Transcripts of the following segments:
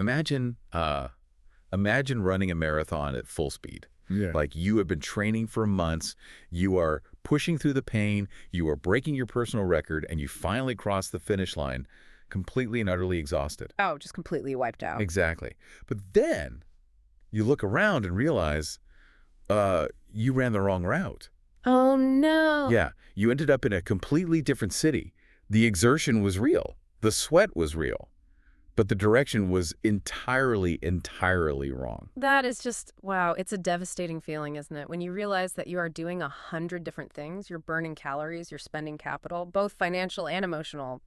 Imagine, imagine running a marathon at full speed. Yeah. Like you have been training for months, you are pushing through the pain, you are breaking your personal record, and you finally cross the finish line completely and utterly exhausted. Oh, just completely wiped out. Exactly. But then you look around and realize you ran the wrong route. Oh, no. Yeah, you ended up in a completely different city. The exertion was real. The sweat was real. But the direction was entirely wrong. That is just, wow, it's a devastating feeling, isn't it? When you realize that you are doing 100 different things, you're burning calories, you're spending capital, both financial and emotional,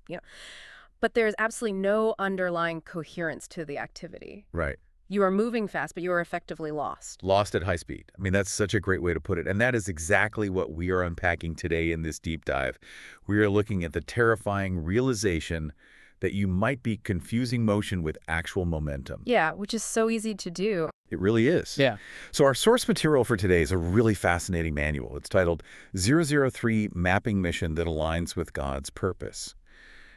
but there's absolutely no underlying coherence to the activity. Right. You are moving fast, but you are effectively lost. Lost at high speed. I mean, that's such a great way to put it. And that is exactly what we are unpacking today in this deep dive. We are looking at the terrifying realization that you might be confusing motion with actual momentum. Yeah, which is so easy to do. It really is. Yeah. So our source material for today is a really fascinating manual. It's titled 003 Mapping Mission That Aligns with God's Purpose.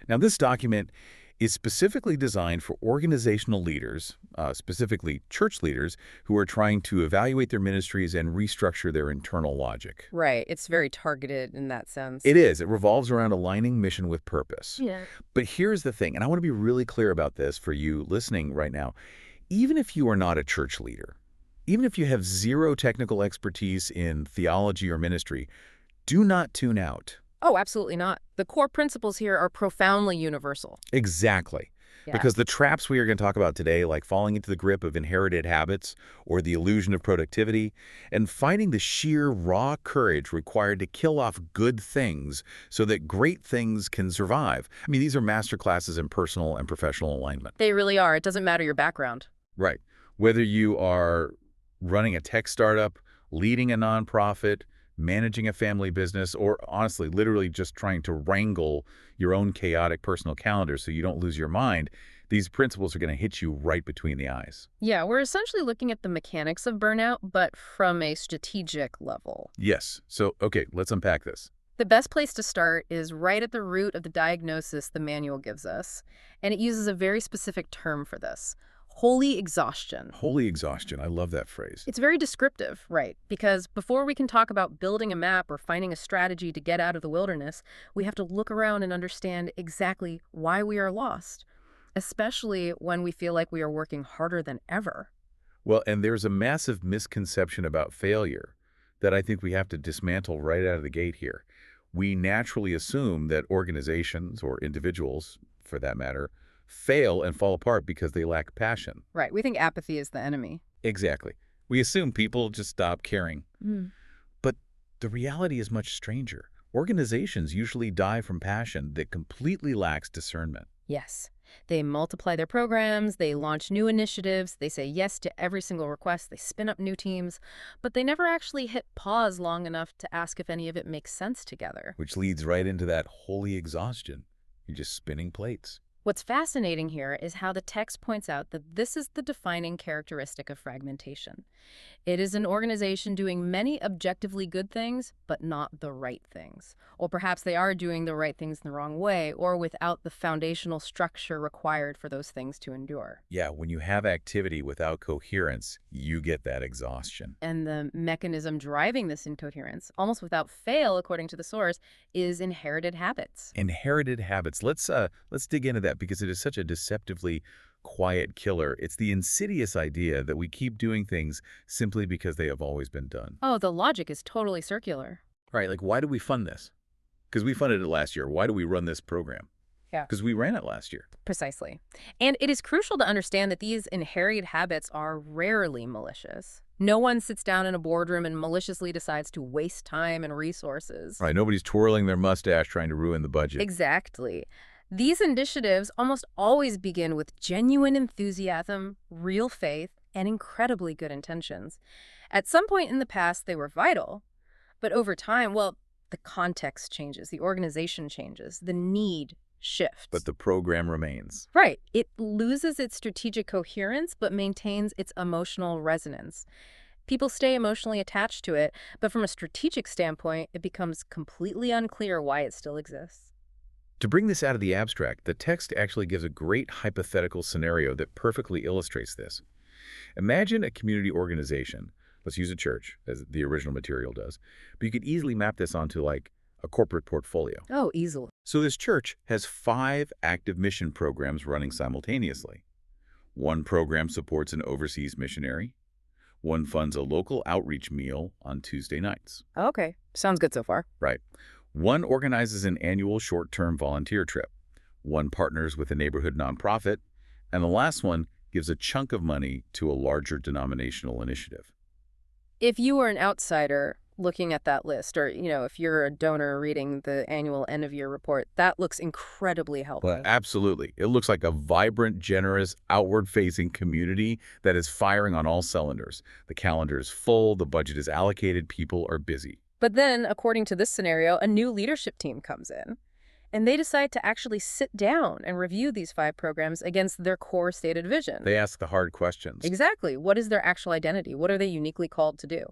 Now, this document is specifically designed for organizational leaders, specifically church leaders, who are trying to evaluate their ministries and restructure their internal logic. Right. It's very targeted in that sense. It is. It revolves around aligning mission with purpose. Yeah. But here's the thing, and I want to be really clear about this for you listening right now. Even if you are not a church leader, even if you have zero technical expertise in theology or ministry, do not tune out. Oh, absolutely not. The core principles here are profoundly universal. Exactly. Yeah. Because the traps we are going to talk about today, like falling into the grip of inherited habits or the illusion of productivity, and finding the sheer raw courage required to kill off good things so that great things can survive. I mean, these are masterclasses in personal and professional alignment. They really are. It doesn't matter your background. Right. Whether you are running a tech startup, leading a nonprofit, managing a family business, or honestly, literally just trying to wrangle your own chaotic personal calendar so you don't lose your mind, these principles are going to hit you right between the eyes. Yeah, we're essentially looking at the mechanics of burnout, but from a strategic level. Yes. So, okay, let's unpack this. The best place to start is right at the root of the diagnosis the manual gives us, and it uses a very specific term for this: holy exhaustion. Holy exhaustion. I love that phrase. It's very descriptive, right? Because before we can talk about building a map or finding a strategy to get out of the wilderness, we have to look around and understand exactly why we are lost, especially when we feel like we are working harder than ever. Well, and there's a massive misconception about failure that I think we have to dismantle right out of the gate here. We naturally assume that organizations, or individuals for that matter, fail and fall apart because they lack passion. Right. We think apathy is the enemy. Exactly. We assume people just stop caring. Mm. But the reality is much stranger. Organizations usually die from passion that completely lacks discernment. Yes. They multiply their programs, they launch new initiatives, they say yes to every single request, they spin up new teams, but they never actually hit pause long enough to ask if any of it makes sense together. Which leads right into that holy exhaustion. You're just spinning plates. What's fascinating here is how the text points out that this is the defining characteristic of fragmentation. It is an organization doing many objectively good things, but not the right things. Or perhaps they are doing the right things in the wrong way, or without the foundational structure required for those things to endure. Yeah, when you have activity without coherence, you get that exhaustion. And the mechanism driving this incoherence, almost without fail, according to the source, is inherited habits. Inherited habits. Let's dig into that because it is such a deceptively quiet killer. It's the insidious idea that we keep doing things simply because they have always been done. Oh, the logic is totally circular. Right, like why do we fund this? Because we funded it last year. Why do we run this program? Yeah. Because we ran it last year. Precisely. And it is crucial to understand that these inherited habits are rarely malicious. No one sits down in a boardroom and maliciously decides to waste time and resources. Right, nobody's twirling their mustache trying to ruin the budget. Exactly. These initiatives almost always begin with genuine enthusiasm, real faith, and incredibly good intentions. At some point in the past, they were vital. But over time, well, the context changes, the organization changes, the need shifts. But the program remains. Right. It loses its strategic coherence, but maintains its emotional resonance. People stay emotionally attached to it, but from a strategic standpoint, it becomes completely unclear why it still exists. To bring this out of the abstract, the text actually gives a great hypothetical scenario that perfectly illustrates this. Imagine a community organization. Let's use a church, as the original material does. But you could easily map this onto, like, a corporate portfolio. Oh, easily. So this church has 5 active mission programs running simultaneously. One program supports an overseas missionary. One funds a local outreach meal on Tuesday nights. Okay, sounds good so far. Right. One organizes an annual short-term volunteer trip. One partners with a neighborhood nonprofit. And the last one gives a chunk of money to a larger denominational initiative. If you were an outsider looking at that list, or, if you're a donor reading the annual end-of-year report, that looks incredibly healthy. Well, absolutely. It looks like a vibrant, generous, outward-facing community that is firing on all cylinders. The calendar is full, the budget is allocated, people are busy. But then, according to this scenario, a new leadership team comes in, and they decide to actually sit down and review these 5 programs against their core stated vision. They ask the hard questions. Exactly. What is their actual identity? What are they uniquely called to do?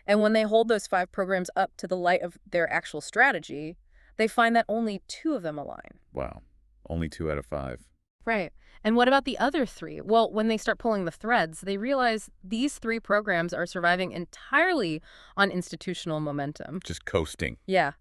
And when they hold those 5 programs up to the light of their actual strategy, they find that only 2 of them align. Wow. Only 2 out of 5. Right. And what about the other 3? Well, when they start pulling the threads, they realize these 3 programs are surviving entirely on institutional momentum. Just coasting. Yeah.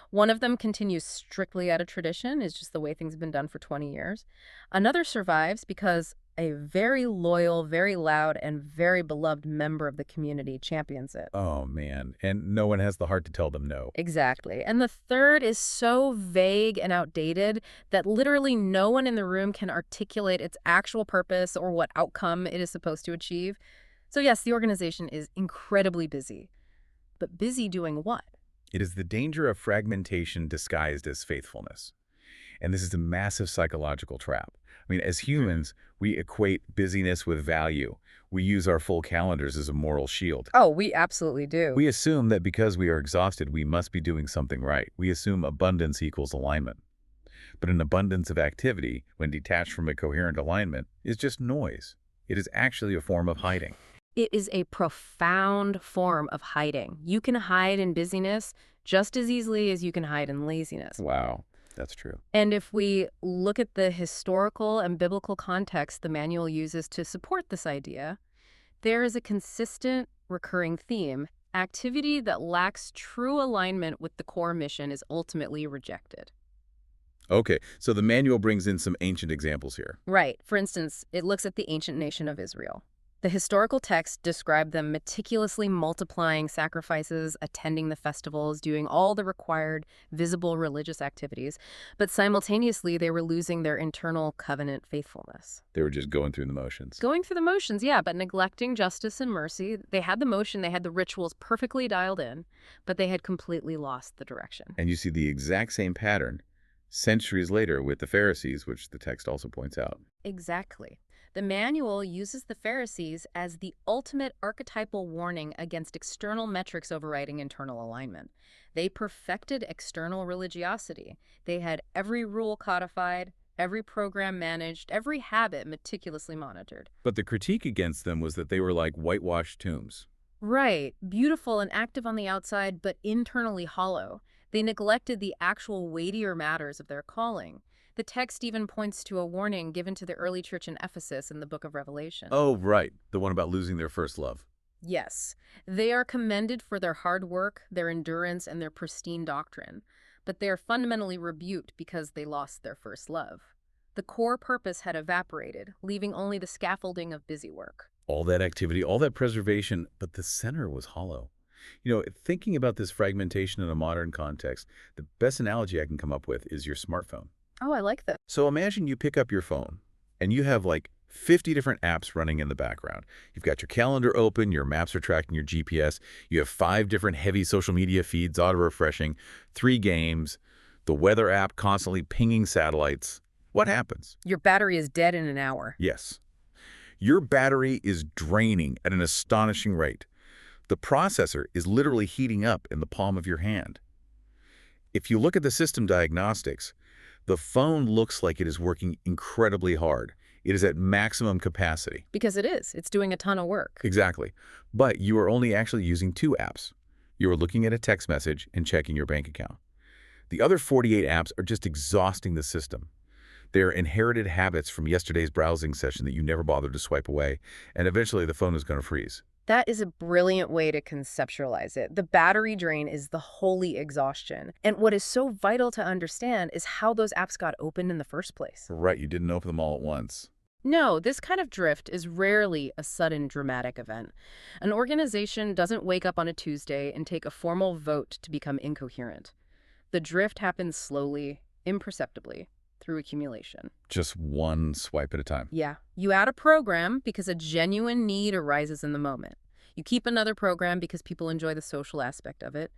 One of them continues strictly out of tradition, is just the way things have been done for 20 years. Another survives because a very loyal, very loud, and very beloved member of the community champions it. Oh, man. And no one has the heart to tell them no. Exactly. And the third is so vague and outdated that literally no one in the room can articulate its actual purpose or what outcome it is supposed to achieve. So yes, the organization is incredibly busy. But busy doing what? It is the danger of fragmentation disguised as faithfulness. And this is a massive psychological trap. I mean, as humans, we equate busyness with value. We use our full calendars as a moral shield. Oh, we absolutely do. We assume that because we are exhausted, we must be doing something right. We assume abundance equals alignment. But an abundance of activity, when detached from a coherent alignment, is just noise. It is actually a form of hiding. It is a profound form of hiding. You can hide in busyness just as easily as you can hide in laziness. Wow, that's true. And if we look at the historical and biblical context the manual uses to support this idea, there is a consistent, recurring theme. Activity that lacks true alignment with the core mission is ultimately rejected. Okay, so the manual brings in some ancient examples here. Right. For instance, it looks at the ancient nation of Israel. The historical text described them meticulously multiplying sacrifices, attending the festivals, doing all the required visible religious activities, but simultaneously they were losing their internal covenant faithfulness. They were just going through the motions. Going through the motions, yeah, but neglecting justice and mercy. They had the motion, they had the rituals perfectly dialed in, but they had completely lost the direction. And you see the exact same pattern centuries later with the Pharisees, which the text also points out. Exactly. The manual uses the Pharisees as the ultimate archetypal warning against external metrics overriding internal alignment. They perfected external religiosity. They had every rule codified, every program managed, every habit meticulously monitored. But the critique against them was that they were like whitewashed tombs. Right. Beautiful and active on the outside, but internally hollow. They neglected the actual weightier matters of their calling. The text even points to a warning given to the early church in Ephesus in the book of Revelation. Oh, right. The one about losing their first love. Yes. They are commended for their hard work, their endurance, and their pristine doctrine. But they are fundamentally rebuked because they lost their first love. The core purpose had evaporated, leaving only the scaffolding of busy work. All that activity, all that preservation, but the center was hollow. You know, thinking about this fragmentation in a modern context, the best analogy I can come up with is your smartphone. Oh, I like that. So imagine you pick up your phone and you have like 50 different apps running in the background. You've got your calendar open, your maps are tracking your GPS, you have 5 different heavy social media feeds auto-refreshing, 3 games, the weather app constantly pinging satellites. What happens? Your battery is dead in an hour. Yes. Your battery is draining at an astonishing rate. The processor is literally heating up in the palm of your hand. If you look at the system diagnostics, the phone looks like it is working incredibly hard. It is at maximum capacity. Because it is. It's doing a ton of work. Exactly. But you are only actually using 2 apps. You are looking at a text message and checking your bank account. The other 48 apps are just exhausting the system. They're inherited habits from yesterday's browsing session that you never bothered to swipe away, and eventually the phone is going to freeze. That is a brilliant way to conceptualize it. The battery drain is the holy exhaustion. And what is so vital to understand is how those apps got opened in the first place. Right, you didn't open them all at once. No, this kind of drift is rarely a sudden dramatic event. An organization doesn't wake up on a Tuesday and take a formal vote to become incoherent. The drift happens slowly, imperceptibly, through accumulation. Just one swipe at a time. Yeah. You add a program because a genuine need arises in the moment. You keep another program because people enjoy the social aspect of it.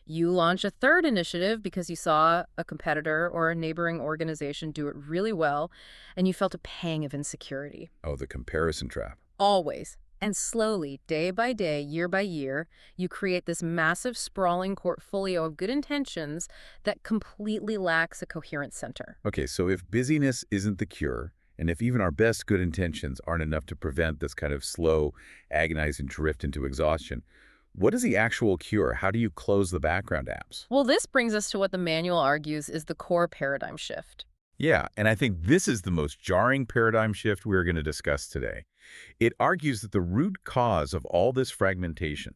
You launch a third initiative because you saw a competitor or a neighboring organization do it really well, and you felt a pang of insecurity. Oh, the comparison trap. Always. And slowly, day by day, year by year, you create this massive, sprawling portfolio of good intentions that completely lacks a coherent center. Okay, so if busyness isn't the cure, and if even our best good intentions aren't enough to prevent this kind of slow, agonizing drift into exhaustion, what is the actual cure? How do you close the background apps? Well, this brings us to what the manual argues is the core paradigm shift. Yeah, and I think this is the most jarring paradigm shift we're going to discuss today. It argues that the root cause of all this fragmentation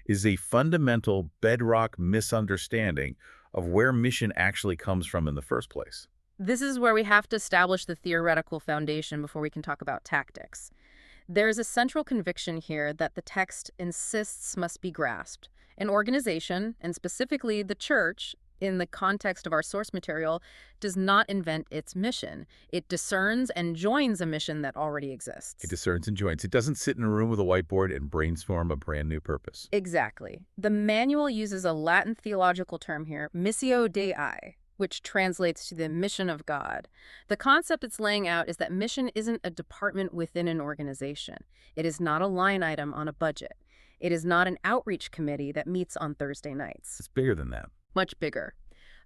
is a fundamental bedrock misunderstanding of where mission actually comes from in the first place. This is where we have to establish the theoretical foundation before we can talk about tactics. There's a central conviction here that the text insists must be grasped. An organization, and specifically the church, in the context of our source material, does not invent its mission. It discerns and joins a mission that already exists. It discerns and joins. It doesn't sit in a room with a whiteboard and brainstorm a brand new purpose. Exactly. The manual uses a Latin theological term here, missio Dei, which translates to the mission of God. The concept it's laying out is that mission isn't a department within an organization. It is not a line item on a budget. It is not an outreach committee that meets on Thursday nights. It's bigger than that. Much bigger.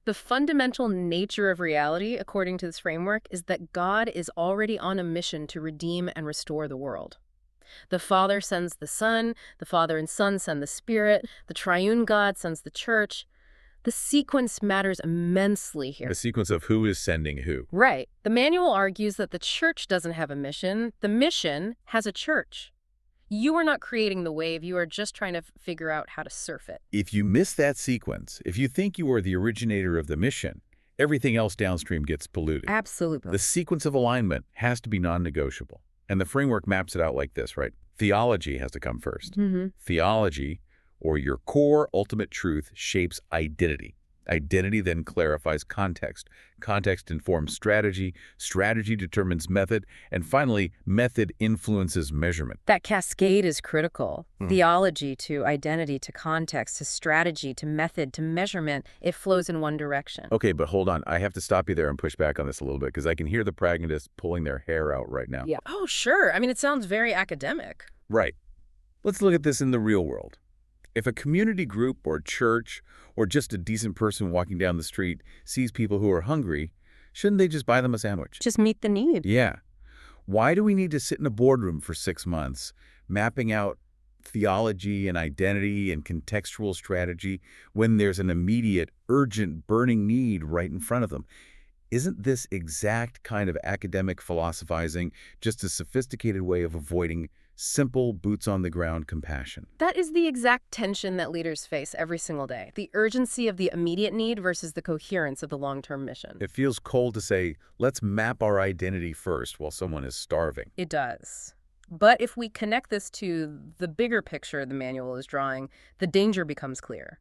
The fundamental nature of reality, according to this framework, is that God is already on a mission to redeem and restore the world. The Father sends the Son, the Father and Son send the Spirit, the triune God sends the church. The sequence matters immensely here. The sequence of who is sending who. Right. The manual argues that the church doesn't have a mission. The mission has a church. You are not creating the wave. You are just trying to figure out how to surf it. If you miss that sequence, if you think you are the originator of the mission, everything else downstream gets polluted. Absolutely. The sequence of alignment has to be non-negotiable. And the framework maps it out like this, right? Theology has to come first. Theology, or your core ultimate truth, shapes identity. Identity then clarifies context. Context informs strategy. Strategy determines method. And finally, method influences measurement. That cascade is critical. Theology to identity to context to strategy to method to measurement. It flows in one direction. Okay, but hold on. I have to stop you there and push back on this a little bit because I can hear the pragmatists pulling their hair out right now. Yeah. Oh, sure. I mean, it sounds very academic. Right. Let's look at this in the real world. If a community group or church or just a decent person walking down the street sees people who are hungry, shouldn't they just buy them a sandwich? Just meet the need. Yeah. Why do we need to sit in a boardroom for 6 months, mapping out theology and identity and contextual strategy when there's an immediate, urgent, burning need right in front of them? Isn't this exact kind of academic philosophizing just a sophisticated way of avoiding simple, boots-on-the-ground compassion? That is the exact tension that leaders face every single day. The urgency of the immediate need versus the coherence of the long-term mission. It feels cold to say, let's map our identity first while someone is starving. It does. But if we connect this to the bigger picture the manual is drawing, the danger becomes clear.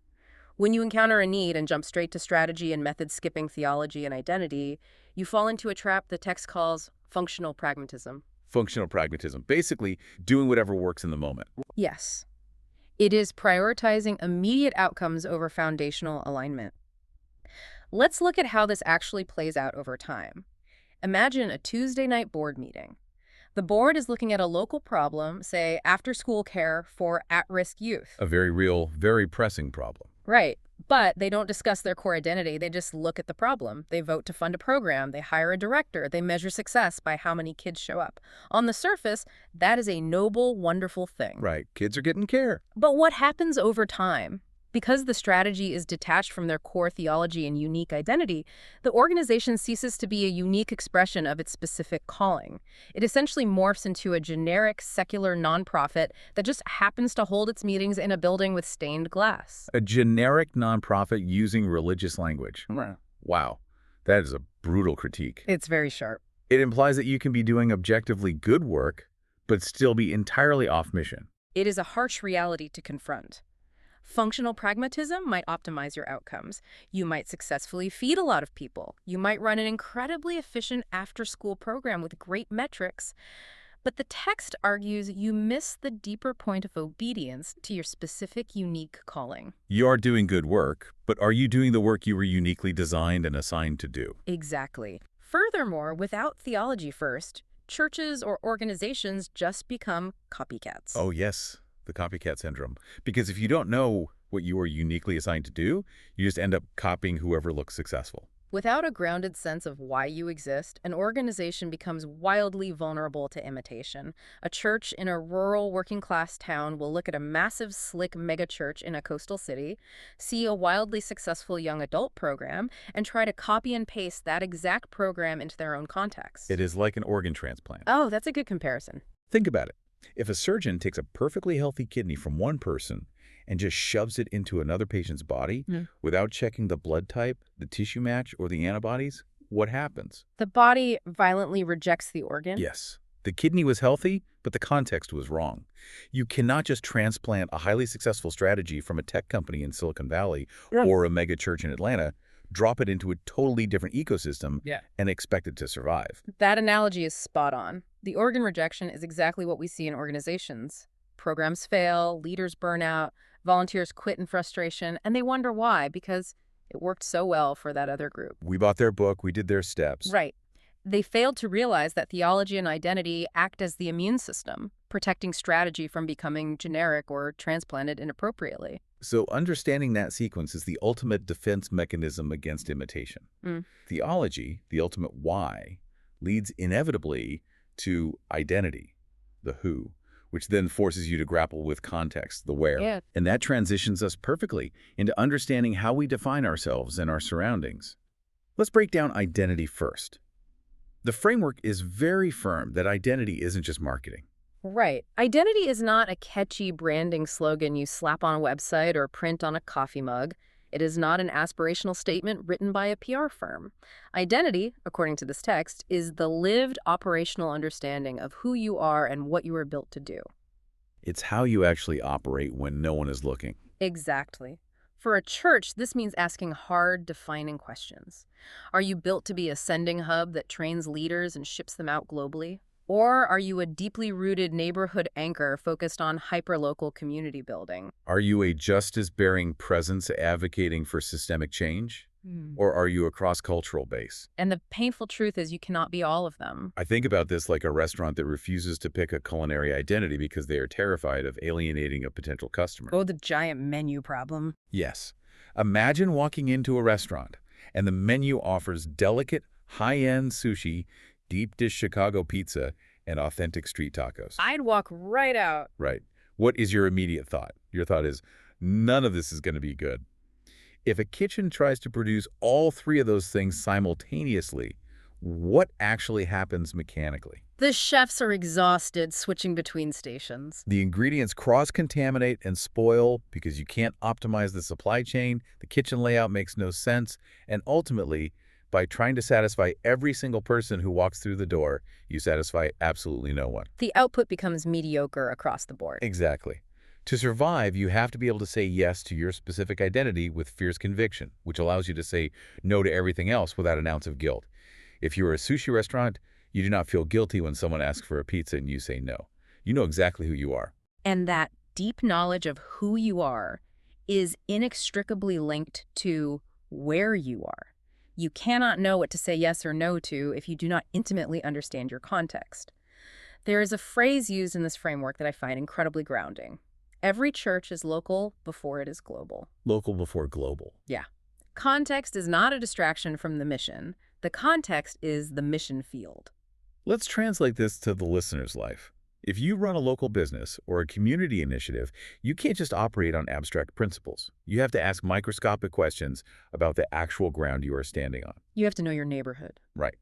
When you encounter a need and jump straight to strategy and method skipping theology and identity, you fall into a trap the text calls functional pragmatism. Functional pragmatism, basically doing whatever works in the moment. Yes. It is prioritizing immediate outcomes over foundational alignment. Let's look at how this actually plays out over time. Imagine a Tuesday night board meeting. The board is looking at a local problem, say after-school care for at-risk youth. A very real, very pressing problem. Right. But they don't discuss their core identity. They just look at the problem. They vote to fund a program. They hire a director. They measure success by how many kids show up. On the surface, that is a noble, wonderful thing. Right. Kids are getting care. But what happens over time? Because the strategy is detached from their core theology and unique identity, the organization ceases to be a unique expression of its specific calling. It essentially morphs into a generic, secular nonprofit that just happens to hold its meetings in a building with stained glass. A generic nonprofit using religious language. Right. Wow, that is a brutal critique. It's very sharp. It implies that you can be doing objectively good work, but still be entirely off mission. It is a harsh reality to confront. Functional pragmatism might optimize your outcomes. You might successfully feed a lot of people. You might run an incredibly efficient after-school program with great metrics. But the text argues you miss the deeper point of obedience to your specific, unique calling. You are doing good work, but are you doing the work you were uniquely designed and assigned to do? Exactly. Furthermore, without theology first, churches or organizations just become copycats. Oh, yes, the copycat syndrome. Because if you don't know what you are uniquely assigned to do, you just end up copying whoever looks successful. Without a grounded sense of why you exist, an organization becomes wildly vulnerable to imitation. A church in a rural working-class town will look at a massive, slick megachurch in a coastal city, see a wildly successful young adult program, and try to copy and paste that exact program into their own context. It is like an organ transplant. Oh, that's a good comparison. Think about it. If a surgeon takes a perfectly healthy kidney from one person and just shoves it into another patient's body without checking the blood type, the tissue match, or the antibodies, what happens? The body violently rejects the organ? Yes. The kidney was healthy, but the context was wrong. You cannot just transplant a highly successful strategy from a tech company in Silicon Valley or a mega church in Atlanta, drop it into a totally different ecosystem, and expect it to survive. That analogy is spot on. The organ rejection is exactly what we see in organizations. Programs fail, leaders burn out, volunteers quit in frustration, and they wonder why, because it worked so well for that other group. We bought their book, we did their steps. Right. They failed to realize that theology and identity act as the immune system, protecting strategy from becoming generic or transplanted inappropriately. So understanding that sequence is the ultimate defense mechanism against imitation. Theology, the ultimate why, leads inevitably to identity, the who, which then forces you to grapple with context, the where. And that transitions us perfectly into understanding how we define ourselves and our surroundings. Let's break down identity first. The framework is very firm that identity isn't just marketing. Right. Identity is not a catchy branding slogan you slap on a website or print on a coffee mug. It is not an aspirational statement written by a PR firm. Identity, according to this text, is the lived operational understanding of who you are and what you are built to do. It's how you actually operate when no one is looking. Exactly. For a church, this means asking hard, defining questions. Are you built to be a sending hub that trains leaders and ships them out globally? Or are you a deeply rooted neighborhood anchor focused on hyperlocal community building? Are you a justice-bearing presence advocating for systemic change? Or are you a cross-cultural base? And the painful truth is you cannot be all of them. I think about this like a restaurant that refuses to pick a culinary identity because they are terrified of alienating a potential customer. Oh, the giant menu problem. Yes. Imagine walking into a restaurant and the menu offers delicate, high-end sushi, deep dish Chicago pizza, and authentic street tacos. I'd walk right out. Right. What is your immediate thought? Your thought is, none of this is going to be good. If a kitchen tries to produce all three of those things simultaneously, what actually happens mechanically? The chefs are exhausted switching between stations. The ingredients cross-contaminate and spoil because you can't optimize the supply chain, the kitchen layout makes no sense, and ultimately, by trying to satisfy every single person who walks through the door, you satisfy absolutely no one. The output becomes mediocre across the board. Exactly. To survive, you have to be able to say yes to your specific identity with fierce conviction, which allows you to say no to everything else without an ounce of guilt. If you're a sushi restaurant, you do not feel guilty when someone asks for a pizza and you say no. You know exactly who you are. And that deep knowledge of who you are is inextricably linked to where you are. You cannot know what to say yes or no to if you do not intimately understand your context. There is a phrase used in this framework that I find incredibly grounding. Every church is local before it is global. Local before global. Yeah. Context is not a distraction from the mission. The context is the mission field. Let's translate this to the listener's life. If you run a local business or a community initiative, you can't just operate on abstract principles. You have to ask microscopic questions about the actual ground you are standing on. You have to know your neighborhood. Right.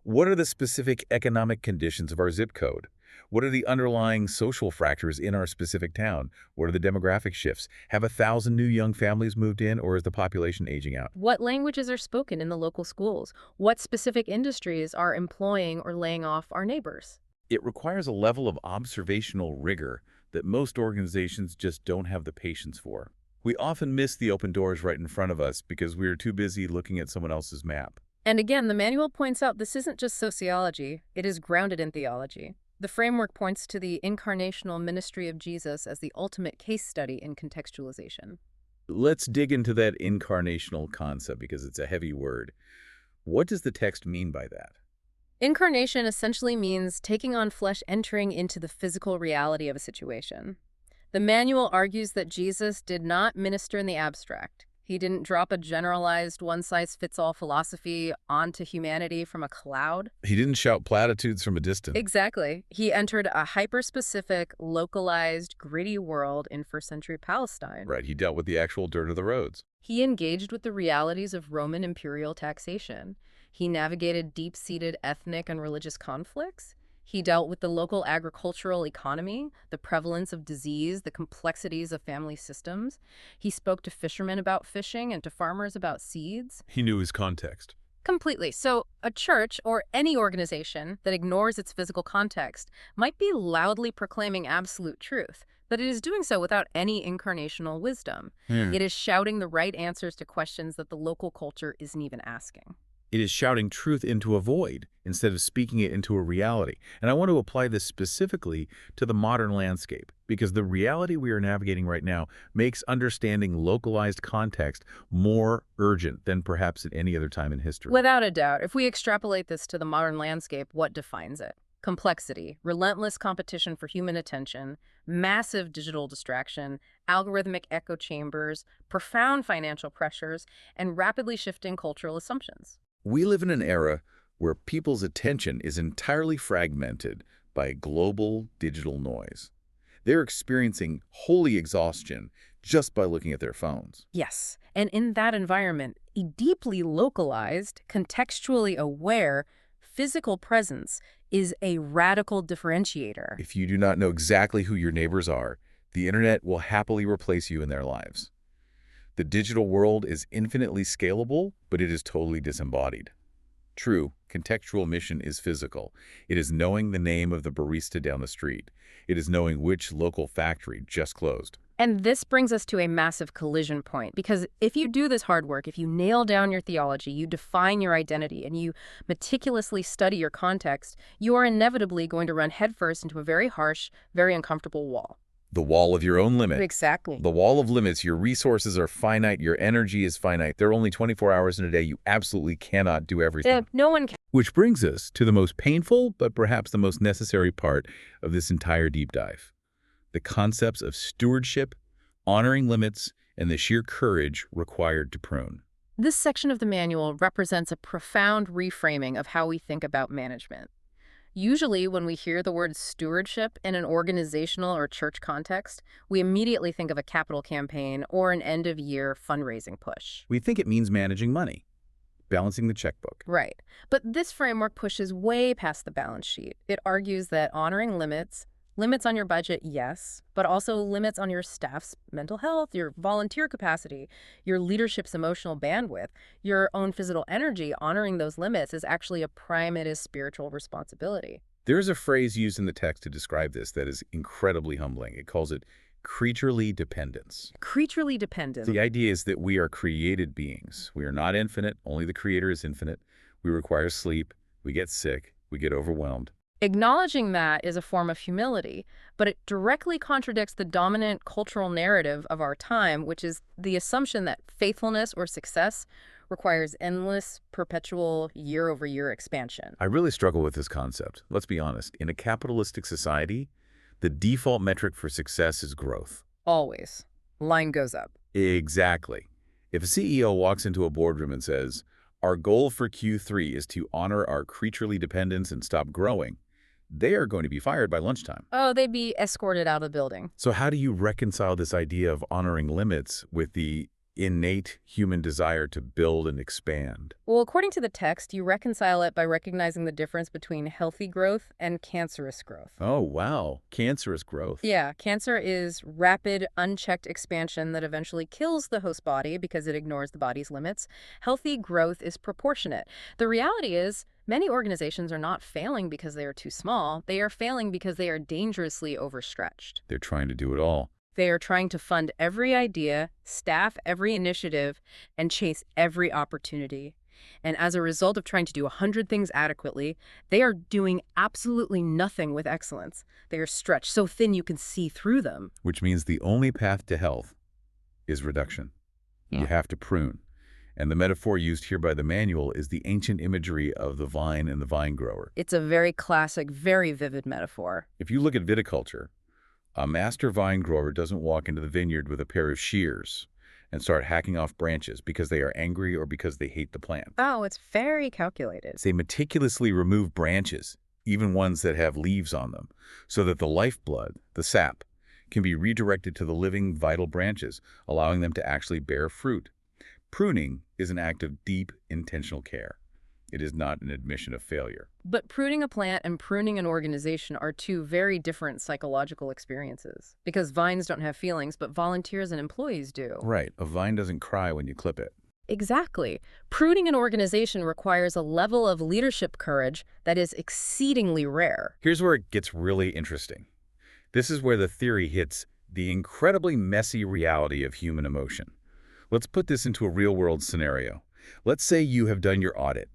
What are the specific economic conditions of our zip code? What are the underlying social factors in our specific town? What are the demographic shifts? Have 1,000 new young families moved in, or is the population aging out? What languages are spoken in the local schools? What specific industries are employing or laying off our neighbors? It requires a level of observational rigor that most organizations just don't have the patience for. We often miss the open doors right in front of us because we are too busy looking at someone else's map. And again, the manual points out this isn't just sociology, it is grounded in theology. The framework points to the incarnational ministry of Jesus as the ultimate case study in contextualization. Let's dig into that incarnational concept because it's a heavy word. What does the text mean by that? Incarnation essentially means taking on flesh, entering into the physical reality of a situation. The manual argues that Jesus did not minister in the abstract. He didn't drop a generalized one-size-fits-all philosophy onto humanity from a cloud. He didn't shout platitudes from a distance. Exactly. He entered a hyper-specific, localized, gritty world in first-century Palestine. Right, he dealt with the actual dirt of the roads. He engaged with the realities of Roman imperial taxation. He navigated deep-seated ethnic and religious conflicts. He dealt with the local agricultural economy, the prevalence of disease, the complexities of family systems. He spoke to fishermen about fishing and to farmers about seeds. He knew his context. Completely. So a church or any organization that ignores its physical context might be loudly proclaiming absolute truth, but it is doing so without any incarnational wisdom. It is shouting the right answers to questions that the local culture isn't even asking. It is shouting truth into a void instead of speaking it into a reality. And I want to apply this specifically to the modern landscape because the reality we are navigating right now makes understanding localized context more urgent than perhaps at any other time in history. Without a doubt, if we extrapolate this to the modern landscape, what defines it? Complexity, relentless competition for human attention, massive digital distraction, algorithmic echo chambers, profound financial pressures, and rapidly shifting cultural assumptions. We live in an era where people's attention is entirely fragmented by global digital noise. They're experiencing holy exhaustion just by looking at their phones. Yes, and in that environment, a deeply localized, contextually aware, physical presence is a radical differentiator. If you do not know exactly who your neighbors are, the internet will happily replace you in their lives. The digital world is infinitely scalable, but it is totally disembodied. True, contextual mission is physical. It is knowing the name of the barista down the street. It is knowing which local factory just closed. And this brings us to a massive collision point, because if you do this hard work, if you nail down your theology, you define your identity, and you meticulously study your context, you are inevitably going to run headfirst into a very harsh, very uncomfortable wall. The wall of your own limit. Exactly. The wall of limits. Your resources are finite. Your energy is finite. There are only 24 hours in a day. You absolutely cannot do everything. No one can. Which brings us to the most painful, but perhaps the most necessary part of this entire deep dive. The concepts of stewardship, honoring limits, and the sheer courage required to prune. This section of the manual represents a profound reframing of how we think about management. Usually, when we hear the word stewardship in an organizational or church context, we immediately think of a capital campaign or an end-of-year fundraising push. We think it means managing money, balancing the checkbook. Right. But this framework pushes way past the balance sheet. It argues that honoring limits on your budget, yes, but also limits on your staff's mental health, your volunteer capacity, your leadership's emotional bandwidth, your own physical energy. Honoring those limits is actually a primitive spiritual responsibility. There's a phrase used in the text to describe this that is incredibly humbling. It calls it creaturely dependence. Creaturely dependence. The idea is that we are created beings. We are not infinite. Only the Creator is infinite. We require sleep. We get sick. We get overwhelmed. Acknowledging that is a form of humility, but it directly contradicts the dominant cultural narrative of our time, which is the assumption that faithfulness or success requires endless, perpetual, year-over-year expansion. I really struggle with this concept. Let's be honest. In a capitalistic society, the default metric for success is growth. Always. Line goes up. Exactly. If a CEO walks into a boardroom and says, "Our goal for Q3 is to honor our creaturely dependence and stop growing," they are going to be fired by lunchtime. Oh, they'd be escorted out of the building. So how do you reconcile this idea of honoring limits with the innate human desire to build and expand? Well, according to the text, you reconcile it by recognizing the difference between healthy growth and cancerous growth. Oh, wow. Cancerous growth. Yeah, cancer is rapid, unchecked expansion that eventually kills the host body because it ignores the body's limits. Healthy growth is proportionate. The reality is, many organizations are not failing because they are too small. They are failing because they are dangerously overstretched. They're trying to do it all. They are trying to fund every idea, staff every initiative, and chase every opportunity. And as a result of trying to do 100 things adequately, they are doing absolutely nothing with excellence. They are stretched so thin you can see through them. Which means the only path to health is reduction. Yeah. You have to prune. And the metaphor used here by the manual is the ancient imagery of the vine and the vine grower. It's a very classic, very vivid metaphor. If you look at viticulture, a master vine grower doesn't walk into the vineyard with a pair of shears and start hacking off branches because they are angry or because they hate the plant. Oh, it's very calculated. They meticulously remove branches, even ones that have leaves on them, so that the lifeblood, the sap, can be redirected to the living, vital branches, allowing them to actually bear fruit. Pruning is an act of deep, intentional care. It is not an admission of failure. But pruning a plant and pruning an organization are two very different psychological experiences. Because vines don't have feelings, but volunteers and employees do. Right. A vine doesn't cry when you clip it. Exactly. Pruning an organization requires a level of leadership courage that is exceedingly rare. Here's where it gets really interesting. This is where the theory hits the incredibly messy reality of human emotion. Let's put this into a real-world scenario. Let's say you have done your audit,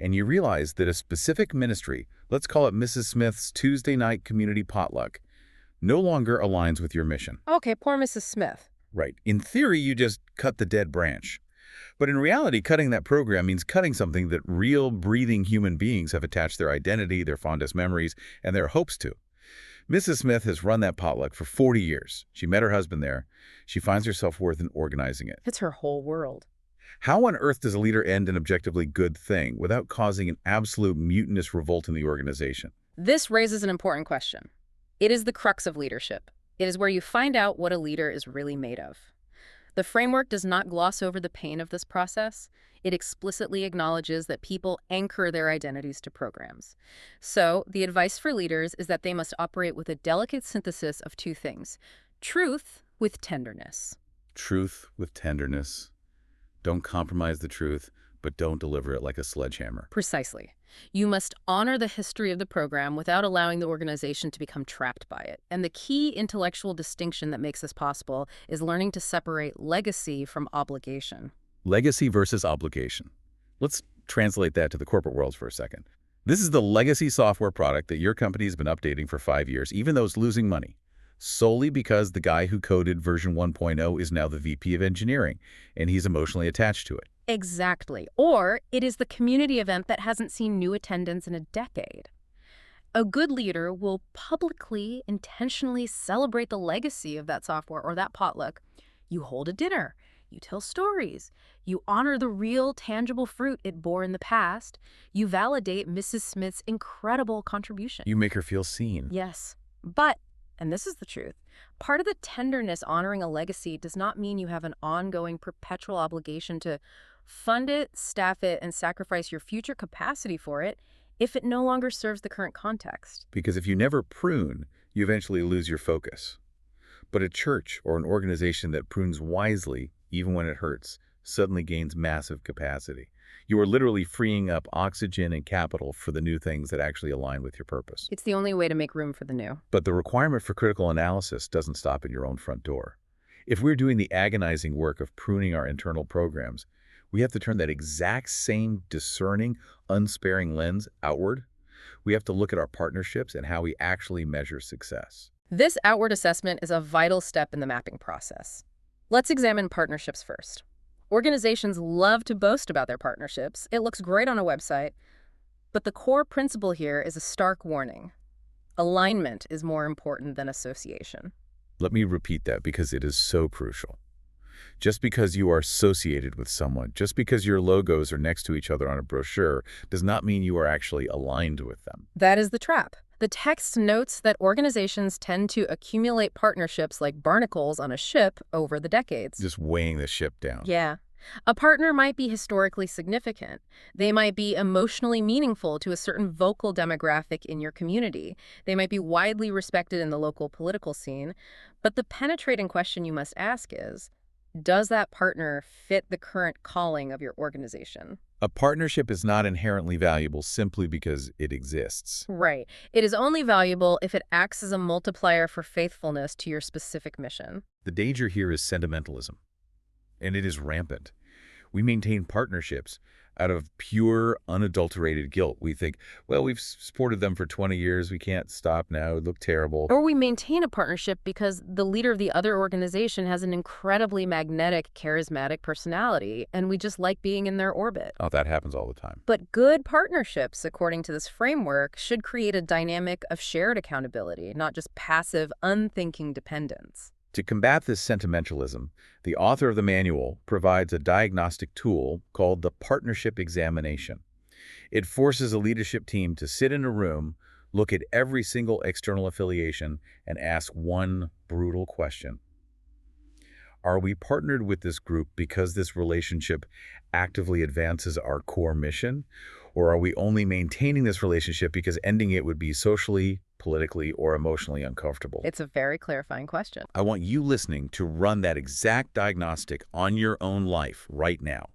and you realize that a specific ministry, let's call it Mrs. Smith's Tuesday night community potluck, no longer aligns with your mission. Okay, poor Mrs. Smith. Right. In theory, you just cut the dead branch. But in reality, cutting that program means cutting something that real, breathing human beings have attached their identity, their fondest memories, and their hopes to. Mrs. Smith has run that potluck for 40 years. She met her husband there. She finds herself worth in organizing it. It's her whole world. How on earth does a leader end an objectively good thing without causing an absolute mutinous revolt in the organization? This raises an important question. It is the crux of leadership. It is where you find out what a leader is really made of. The framework does not gloss over the pain of this process. It explicitly acknowledges that people anchor their identities to programs. So, the advice for leaders is that they must operate with a delicate synthesis of two things: truth with tenderness. Truth with tenderness. Don't compromise the truth, but don't deliver it like a sledgehammer. Precisely. You must honor the history of the program without allowing the organization to become trapped by it. And the key intellectual distinction that makes this possible is learning to separate legacy from obligation. Legacy versus obligation. Let's translate that to the corporate world for a second. This is the legacy software product that your company's been updating for 5 years, even though it's losing money, solely because the guy who coded version 1.0 is now the VP of engineering, and he's emotionally attached to it. Exactly. Or it is the community event that hasn't seen new attendance in a decade. A good leader will publicly, intentionally celebrate the legacy of that software or that potluck. You hold a dinner. You tell stories. You honor the real, tangible fruit it bore in the past. You validate Mrs. Smith's incredible contribution. You make her feel seen. Yes. But, and this is the truth, part of the tenderness honoring a legacy does not mean you have an ongoing, perpetual obligation to fund it, staff it, and sacrifice your future capacity for it if it no longer serves the current context. Because if you never prune, you eventually lose your focus. But a church or an organization that prunes wisely, even when it hurts, suddenly gains massive capacity. You are literally freeing up oxygen and capital for the new things that actually align with your purpose. It's the only way to make room for the new. But the requirement for critical analysis doesn't stop at your own front door. If we're doing the agonizing work of pruning our internal programs, we have to turn that exact same discerning, unsparing lens outward. We have to look at our partnerships and how we actually measure success. This outward assessment is a vital step in the mapping process. Let's examine partnerships first. Organizations love to boast about their partnerships. It looks great on a website. But the core principle here is a stark warning. Alignment is more important than association. Let me repeat that because it is so crucial. Just because you are associated with someone, just because your logos are next to each other on a brochure, does not mean you are actually aligned with them. That is the trap. The text notes that organizations tend to accumulate partnerships like barnacles on a ship over the decades. Just weighing the ship down. Yeah. A partner might be historically significant. They might be emotionally meaningful to a certain vocal demographic in your community. They might be widely respected in the local political scene. But the penetrating question you must ask is, does that partner fit the current calling of your organization? A partnership is not inherently valuable simply because it exists. Right. It is only valuable if it acts as a multiplier for faithfulness to your specific mission. The danger here is sentimentalism, and it is rampant. We maintain partnerships out of pure, unadulterated guilt. We think, well, we've supported them for 20 years. We can't stop now. It would look terrible. Or we maintain a partnership because the leader of the other organization has an incredibly magnetic, charismatic personality, and we just like being in their orbit. Oh, that happens all the time. But good partnerships, according to this framework, should create a dynamic of shared accountability, not just passive, unthinking dependence. To combat this sentimentalism, the author of the manual provides a diagnostic tool called the partnership examination. It forces a leadership team to sit in a room, look at every single external affiliation, and ask one brutal question. Are we partnered with this group because this relationship actively advances our core mission? Or are we only maintaining this relationship because ending it would be socially, politically, or emotionally uncomfortable? It's a very clarifying question. I want you listening to run that exact diagnostic on your own life right now.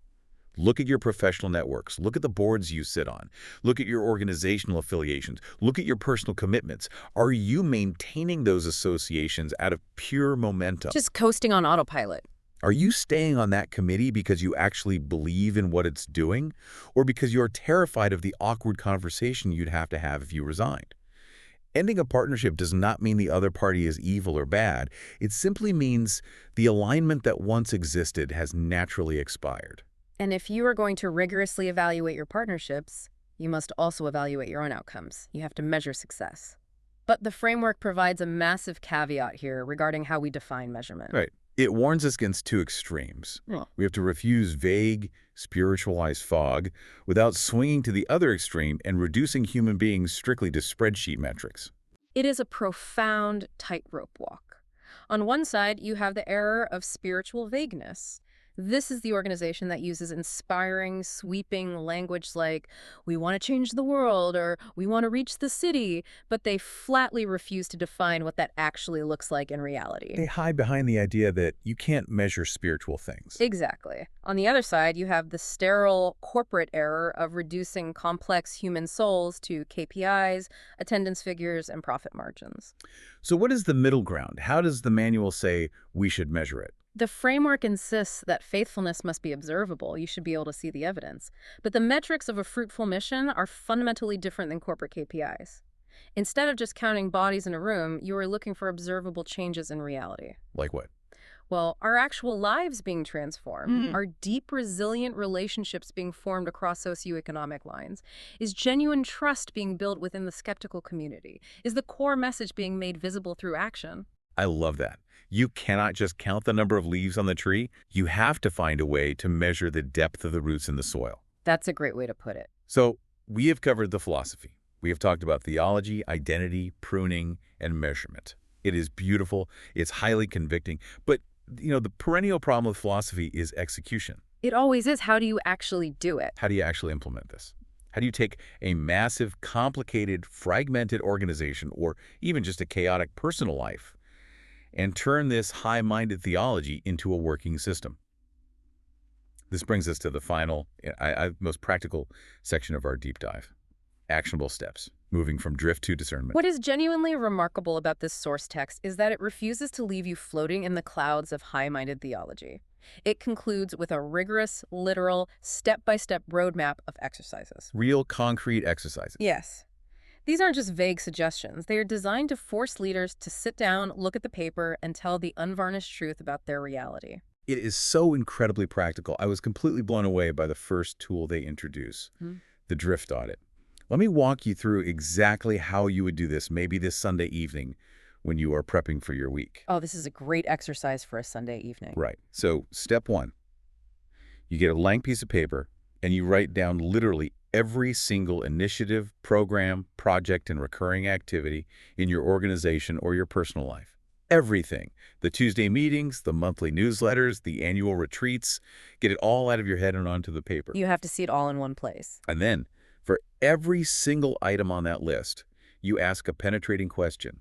Look at your professional networks. Look at the boards you sit on. Look at your organizational affiliations. Look at your personal commitments. Are you maintaining those associations out of pure momentum? Just coasting on autopilot. Are you staying on that committee because you actually believe in what it's doing, or because you're terrified of the awkward conversation you'd have to have if you resigned? Ending a partnership does not mean the other party is evil or bad. It simply means the alignment that once existed has naturally expired. And if you are going to rigorously evaluate your partnerships, you must also evaluate your own outcomes. You have to measure success. But the framework provides a massive caveat here regarding how we define measurement. Right. It warns us against two extremes. Yeah. We have to refuse vague, spiritualized fog without swinging to the other extreme and reducing human beings strictly to spreadsheet metrics. It is a profound tightrope walk. On one side, you have the error of spiritual vagueness. This is the organization that uses inspiring, sweeping language like, we want to change the world, or we want to reach the city, but they flatly refuse to define what that actually looks like in reality. They hide behind the idea that you can't measure spiritual things. Exactly. On the other side, you have the sterile corporate error of reducing complex human souls to KPIs, attendance figures, and profit margins. So what is the middle ground? How does the manual say we should measure it? The framework insists that faithfulness must be observable. You should be able to see the evidence. But the metrics of a fruitful mission are fundamentally different than corporate KPIs. Instead of just counting bodies in a room, you are looking for observable changes in reality. Like what? Well, our actual lives being transformed, our deep, resilient relationships being formed across socioeconomic lines, is genuine trust being built within the skeptical community, is the core message being made visible through action. I love that. You cannot just count the number of leaves on the tree. You have to find a way to measure the depth of the roots in the soil. That's a great way to put it. So we have covered the philosophy. We have talked about theology, identity, pruning, and measurement. It is beautiful. It's highly convicting. But, the perennial problem with philosophy is execution. It always is. How do you actually do it? How do you actually implement this? How do you take a massive, complicated, fragmented organization, or even just a chaotic personal life, and turn this high-minded theology into a working system? This brings us to the final, most practical section of our deep dive. Actionable steps, moving from drift to discernment. What is genuinely remarkable about this source text is that it refuses to leave you floating in the clouds of high-minded theology. It concludes with a rigorous, literal, step-by-step roadmap of exercises. Real, concrete exercises. Yes. These aren't just vague suggestions. They are designed to force leaders to sit down, look at the paper, and tell the unvarnished truth about their reality. It is so incredibly practical. I was completely blown away by the first tool they introduce, the drift audit. Let me walk you through exactly how you would do this, maybe this Sunday evening when you are prepping for your week. Oh, this is a great exercise for a Sunday evening. Right. So step one, you get a blank piece of paper and you write down literally every single initiative, program, project, and recurring activity in your organization or your personal life. Everything. The Tuesday meetings, the monthly newsletters, the annual retreats. Get it all out of your head and onto the paper. You have to see it all in one place. And then, for every single item on that list, you ask a penetrating question.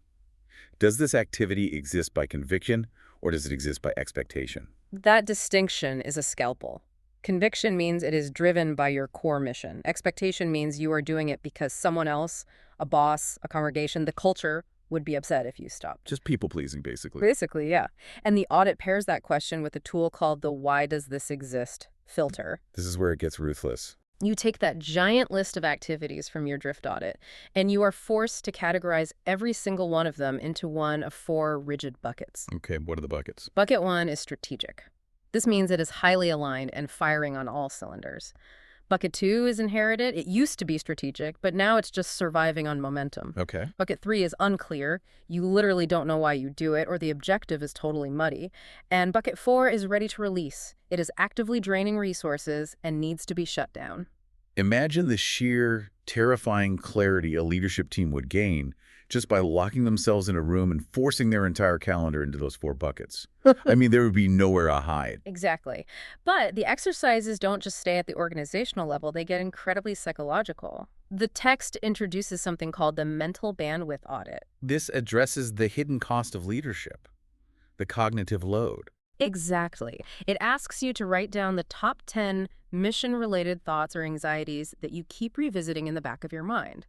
Does this activity exist by conviction, or does it exist by expectation? That distinction is a scalpel. Conviction means it is driven by your core mission. Expectation means you are doing it because someone else, a boss, a congregation, the culture, would be upset if you stopped. Just people-pleasing, basically. Basically, yeah. And the audit pairs that question with a tool called the "Why does this exist?" filter. This is where it gets ruthless. You take that giant list of activities from your drift audit, and you are forced to categorize every single one of them into one of 4 rigid buckets. Okay, what are the buckets? Bucket 1 is strategic. This means it is highly aligned and firing on all cylinders. Bucket 2 is inherited. It used to be strategic, but now it's just surviving on momentum. Okay. Bucket 3 is unclear. You literally don't know why you do it, or the objective is totally muddy. And Bucket 4 is ready to release. It is actively draining resources and needs to be shut down. Imagine the sheer, terrifying clarity a leadership team would gain just by locking themselves in a room and forcing their entire calendar into those 4 buckets. I mean, there would be nowhere to hide. Exactly. But the exercises don't just stay at the organizational level. They get incredibly psychological. The text introduces something called the mental bandwidth audit. This addresses the hidden cost of leadership, the cognitive load. Exactly. It asks you to write down the top 10 mission-related thoughts or anxieties that you keep revisiting in the back of your mind.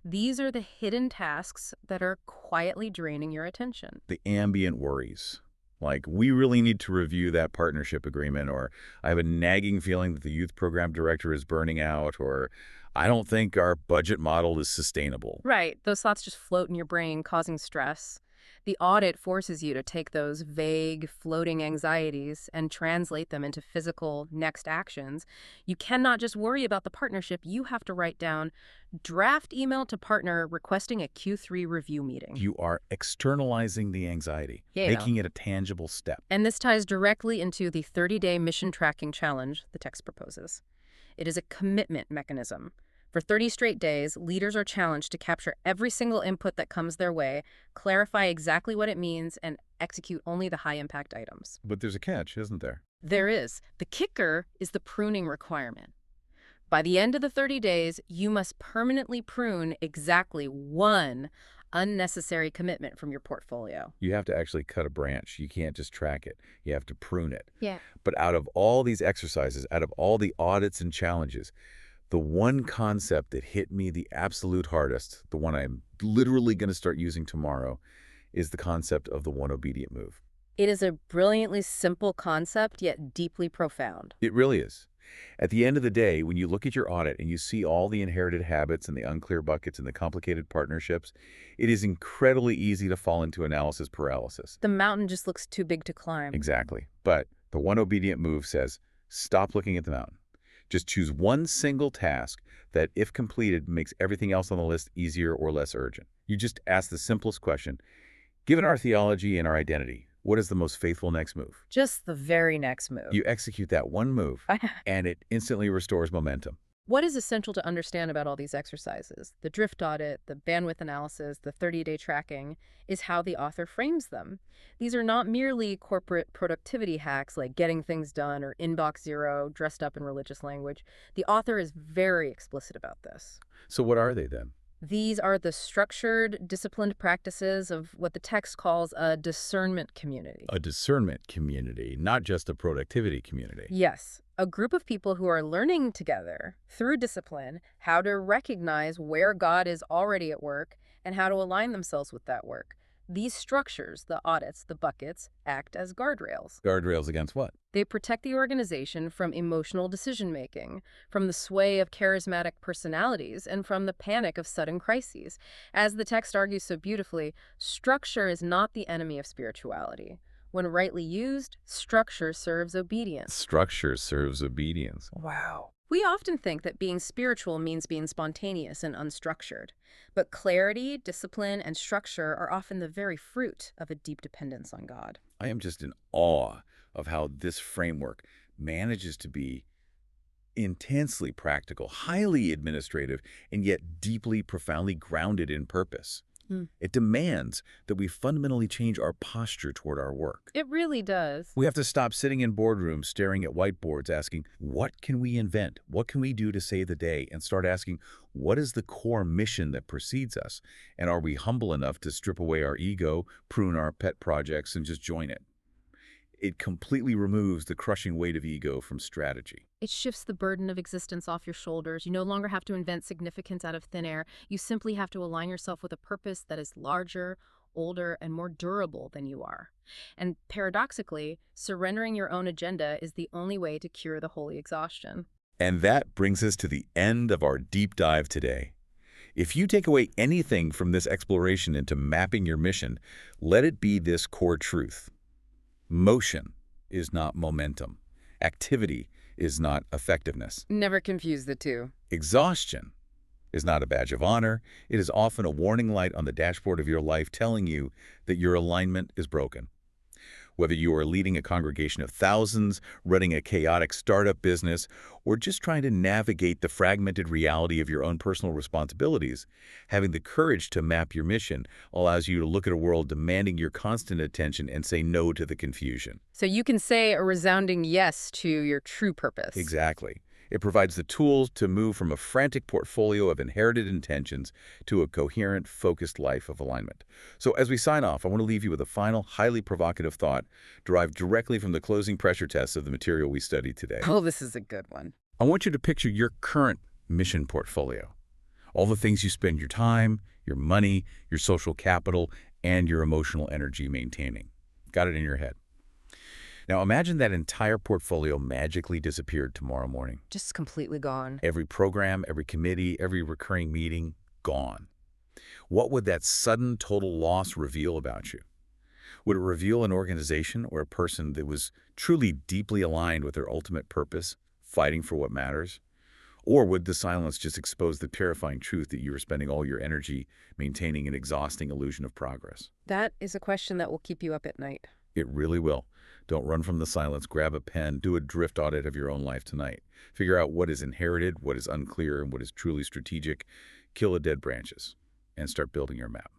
These are the hidden tasks that are quietly draining your attention. The ambient worries, like we really need to review that partnership agreement, or I have a nagging feeling that the youth program director is burning out, or I don't think our budget model is sustainable. Right. Those thoughts just float in your brain, causing stress. The audit forces you to take those vague, floating anxieties and translate them into physical next actions. You cannot just worry about the partnership. You have to write down, draft email to partner requesting a Q3 review meeting. You are externalizing the anxiety, Yeah, making it a tangible step. And this ties directly into the 30-day mission tracking challenge the text proposes. It is a commitment mechanism. For 30 straight days, leaders are challenged to capture every single input that comes their way, clarify exactly what it means, and execute only the high-impact items. But there's a catch, isn't there? There is. The kicker is the pruning requirement. By the end of the 30 days, you must permanently prune exactly 1 unnecessary commitment from your portfolio. You have to actually cut a branch. You can't just track it. You have to prune it. Yeah. But out of all these exercises, out of all the audits and challenges, the one concept that hit me the absolute hardest, the one I'm literally going to start using tomorrow, is the concept of the one obedient move. It is a brilliantly simple concept, yet deeply profound. It really is. At the end of the day, when you look at your audit and you see all the inherited habits and the unclear buckets and the complicated partnerships, it is incredibly easy to fall into analysis paralysis. The mountain just looks too big to climb. Exactly. But the one obedient move says, stop looking at the mountain. Just choose one single task that, if completed, makes everything else on the list easier or less urgent. You just ask the simplest question. Given our theology and our identity, what is the most faithful next move? Just the very next move. You execute that one move, and it instantly restores momentum. What is essential to understand about all these exercises, the drift audit, the bandwidth analysis, the 30-day tracking, is how the author frames them. These are not merely corporate productivity hacks like getting things done or inbox zero dressed up in religious language. The author is very explicit about this. So what are they then? These are the structured, disciplined practices of what the text calls a discernment community. A discernment community, not just a productivity community. Yes, a group of people who are learning together through discipline how to recognize where God is already at work and how to align themselves with that work. These structures, the audits, the buckets, act as guardrails. Guardrails against what? They protect the organization from emotional decision-making, from the sway of charismatic personalities, and from the panic of sudden crises. As the text argues so beautifully, structure is not the enemy of spirituality. When rightly used, structure serves obedience. Structure serves obedience. Wow. We often think that being spiritual means being spontaneous and unstructured. But clarity, discipline, and structure are often the very fruit of a deep dependence on God. I am just in awe of how this framework manages to be Intensely practical, highly administrative, and yet deeply, profoundly grounded in purpose. Hmm. It demands that we fundamentally change our posture toward our work. It really does. We have to stop sitting in boardrooms staring at whiteboards asking, what can we invent? What can we do to save the day? And start asking, what is the core mission that precedes us? And are we humble enough to strip away our ego, prune our pet projects, and just join it? It completely removes the crushing weight of ego from strategy. It shifts the burden of existence off your shoulders. You no longer have to invent significance out of thin air. You simply have to align yourself with a purpose that is larger, older, and more durable than you are. And paradoxically, surrendering your own agenda is the only way to cure the holy exhaustion. And that brings us to the end of our deep dive today. If you take away anything from this exploration into mapping your mission, let it be this core truth. Motion is not momentum. Activity is not effectiveness. Never confuse the two. Exhaustion is not a badge of honor. It is often a warning light on the dashboard of your life telling you that your alignment is broken. Whether you are leading a congregation of thousands, running a chaotic startup business, or just trying to navigate the fragmented reality of your own personal responsibilities, having the courage to map your mission allows you to look at a world demanding your constant attention and say no to the confusion. So you can say a resounding yes to your true purpose. Exactly. It provides the tools to move from a frantic portfolio of inherited intentions to a coherent, focused life of alignment. So as we sign off, I want to leave you with a final, highly provocative thought derived directly from the closing pressure tests of the material we studied today. Oh, this is a good one. I want you to picture your current mission portfolio. All the things you spend your time, your money, your social capital, and your emotional energy maintaining. Got it in your head. Now imagine that entire portfolio magically disappeared tomorrow morning. Just completely gone. Every program, every committee, every recurring meeting, gone. What would that sudden total loss reveal about you? Would it reveal an organization or a person that was truly deeply aligned with their ultimate purpose, fighting for what matters? Or would the silence just expose the terrifying truth that you were spending all your energy maintaining an exhausting illusion of progress? That is a question that will keep you up at night. It really will. Don't run from the silence. Grab a pen. Do a drift audit of your own life tonight. Figure out what is inherited, what is unclear, and what is truly strategic. Kill the dead branches and start building your map.